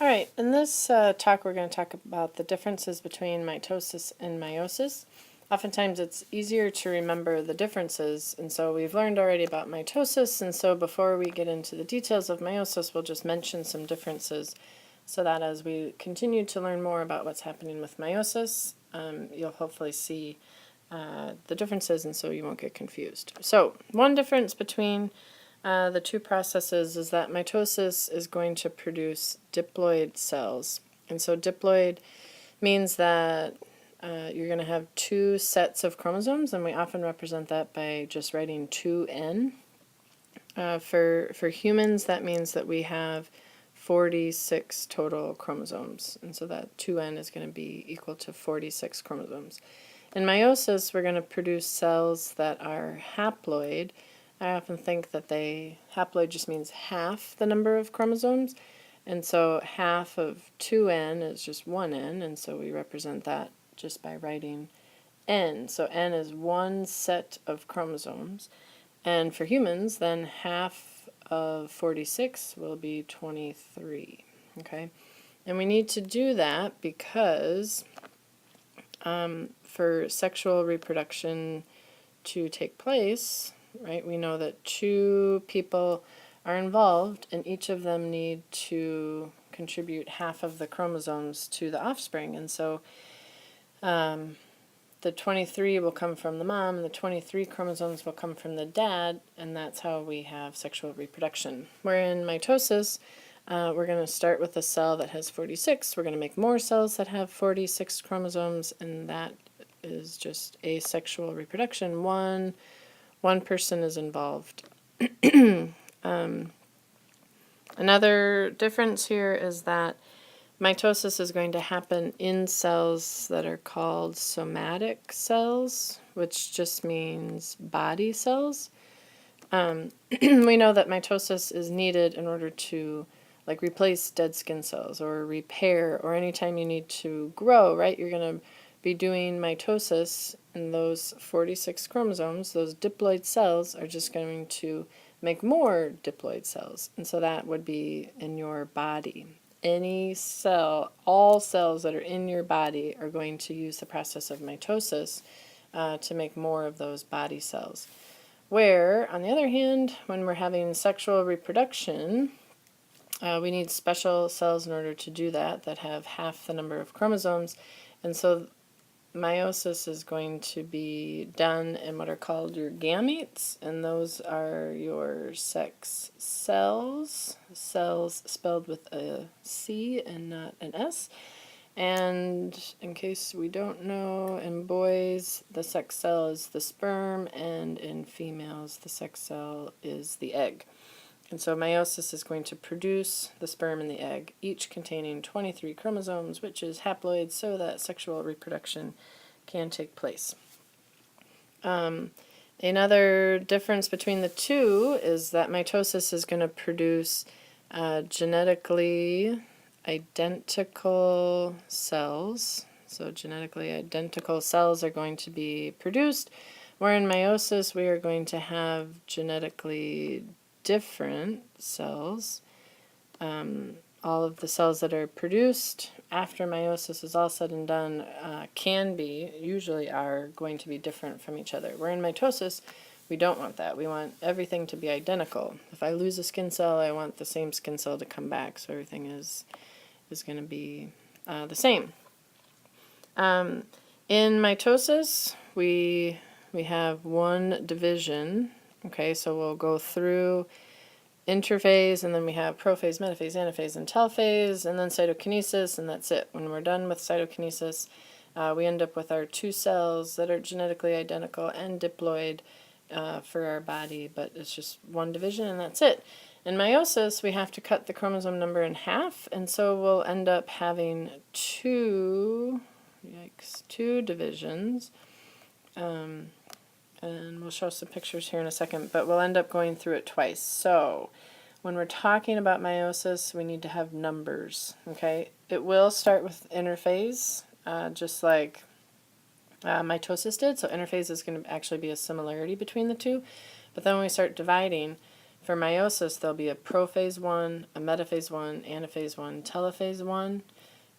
All right, in this talk we're going to talk about the differences between mitosis and meiosis. Oftentimes it's easier to remember the differences, and so we've learned already about mitosis, and so before we get into the details of meiosis, we'll just mention some differences so that as we continue to learn more about what's happening with meiosis, you'll hopefully see the differences, and so you won't get confused. So one difference between the two processes is that mitosis is going to produce diploid cells. And so diploid means that you're going to have two sets of chromosomes, and we often represent that by just writing 2N. For humans, that means that we have 46 total chromosomes, and so that 2N is going to be equal to 46 chromosomes. In meiosis, we're going to produce cells that are haploid. I often think that haploid just means half the number of chromosomes, and so half of 2N is just 1N, and so we represent that just by writing N. So N is one set of chromosomes, and for humans, then half of 46 will be 23, okay? And we need to do that because for sexual reproduction to take place, right, we know that two people are involved and each of them need to contribute half of the chromosomes to the offspring. And so the 23 will come from the mom and the 23 chromosomes will come from the dad, and that's how we have sexual reproduction. Where in mitosis, we're going to start with a cell that has 46. We're going to make more cells that have 46 chromosomes, and that is just asexual reproduction. One person is involved. Another difference here is that mitosis is going to happen in cells that are called somatic cells, which just means body cells. We know that mitosis is needed in order to replace dead skin cells or repair, or anytime you need to grow, right? You're going to be doing mitosis, and those 46 chromosomes, those diploid cells, are just going to make more diploid cells, and so that would be in your body. Any cell, all cells that are in your body are going to use the process of mitosis to make more of those body cells. Where, on the other hand, when we're having sexual reproduction, we need special cells in order to do that have half the number of chromosomes, and so meiosis is going to be done in what are called your gametes, and those are your sex cells, cells spelled with a C and not an S. And in case we don't know, in boys the sex cell is the sperm, and in females the sex cell is the egg. And so meiosis is going to produce the sperm and the egg, each containing 23 chromosomes, which is haploid, so that sexual reproduction can take place. Another difference between the two is that mitosis is going to produce genetically identical cells. So genetically identical cells are going to be produced, where in meiosis we are going to have genetically different cells. All of the cells that are produced after meiosis is all said and done usually are going to be different from each other. Where in mitosis, we don't want that. We want everything to be identical. If I lose a skin cell, I want the same skin cell to come back, so everything is going to be the same. In mitosis, we have one division. Okay, so we'll go through interphase, and then we have prophase, metaphase, anaphase, and telophase, and then cytokinesis, and that's it. When we're done with cytokinesis, we end up with our two cells that are genetically identical and diploid for our body, but it's just one division, and that's it. In meiosis, we have to cut the chromosome number in half, and so we'll end up having two divisions. And we'll show some pictures here in a second, but we'll end up going through it twice. So when we're talking about meiosis, we need to have numbers, okay? It will start with interphase, just like mitosis did, so interphase is going to actually be a similarity between the two. But then when we start dividing, For meiosis, there'll be a prophase 1, a metaphase 1, anaphase 1, telophase 1,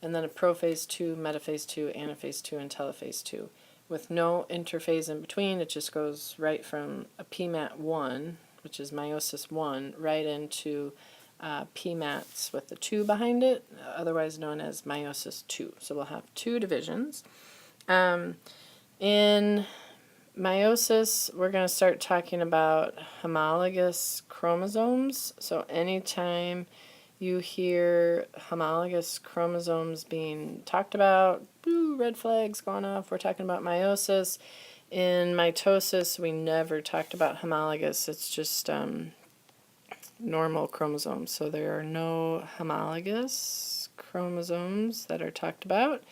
and then a prophase 2, metaphase 2, anaphase 2, and telophase 2. With no interphase in between, it just goes right from a PMAT 1, which is meiosis 1, right into PMATs with the 2 behind it, otherwise known as meiosis 2. So we'll have 2 divisions. In meiosis, we're going to start talking about homologous chromosomes. So anytime you hear homologous chromosomes being talked about, boo, red flags going off, we're talking about meiosis. In mitosis, we never talked about homologous. It's just normal chromosomes. So there are no homologous chromosomes that are talked about.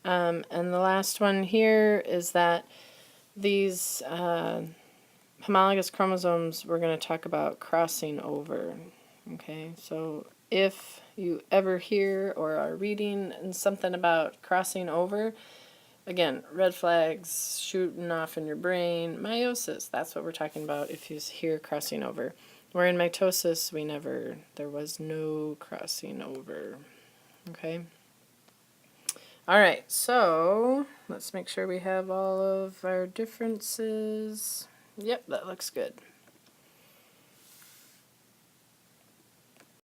And the last one here is that these homologous chromosomes, we're going to talk about crossing over. Okay, so if you ever hear or are reading something about crossing over, again, red flags shooting off in your brain, meiosis, that's what we're talking about if you hear crossing over. Where in mitosis, there was no crossing over. Okay. All right, so let's make sure we have all of our differences. Yep, that looks good.